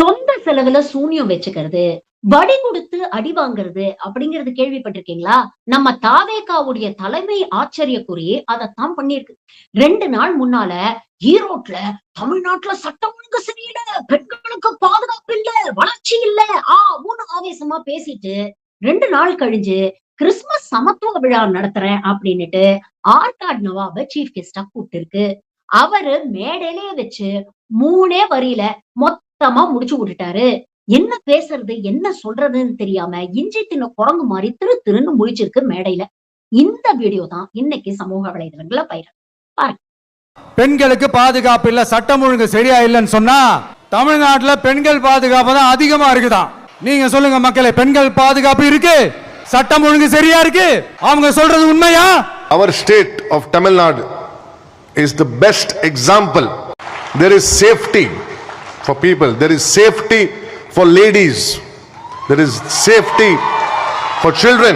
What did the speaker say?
சொந்த செலவுல சூனியம் வச்சுக்கிறது, வடி கொடுத்து அடி வாங்குறது அப்படிங்கிறது கேள்விப்பட்டிருக்கீங்களா? நம்ம தாவேகாவுடைய தலைமை ஆச்சரியக்குறி அதத்தான் பண்ணிருக்கு. 2 நாள் முன்னால ஈரோட்ல தமிழ்நாட்டுல சட்டம் ஒழுங்கு சரியில்ல, பெண்களுக்கு பாதுகாப்பு இல்ல, வளர்ச்சி இல்ல, ஊன்னு ஆவேசமா பேசிட்டு 2 நாள் கழிஞ்சு கிறிஸ்துமஸ் சமத்துவ விழா நடத்துறேன் அப்படின்னுட்டு ஆர்காட் நவாப சீஃப் கெஸ்டா கூப்பிட்டு இருக்கு. அவரு மேடையிலேயே வச்சு 3 வரியில மொத்தமா முடிச்சு விட்டுட்டாரு. என்ன பேசுறது, என்ன சொல்றதுன்னு தெரியாம இஞ்சி தின்ன குரங்கு மாதிரி திரு திருன்னு முழிச்சிருக்கு மேடையில. இந்த வீடியோ தான் இன்னைக்கு சமூக வலைதளங்கள்ல வைரல். பாருங்க. பெண்களுக்கு பாதுகாப்பு இல்ல, சட்டம் ஒழுங்கு சரியா இல்லைன்னு சொன்னா தமிழ்நாட்டுல பெண்கள் பாதுகாப்பு தான் அதிகமா இருக்குதான். நீங்க சொல்லுங்க மக்களே, பெண்கள் பாதுகாப்பு இருக்கு, சட்டம் ஒழுங்கு சரியா இருக்கு, அவங்க சொல்றது உண்மையா? Our state of Tamil Nadu is the best example. There is safety for people, there is safety for ladies, there is safety for children.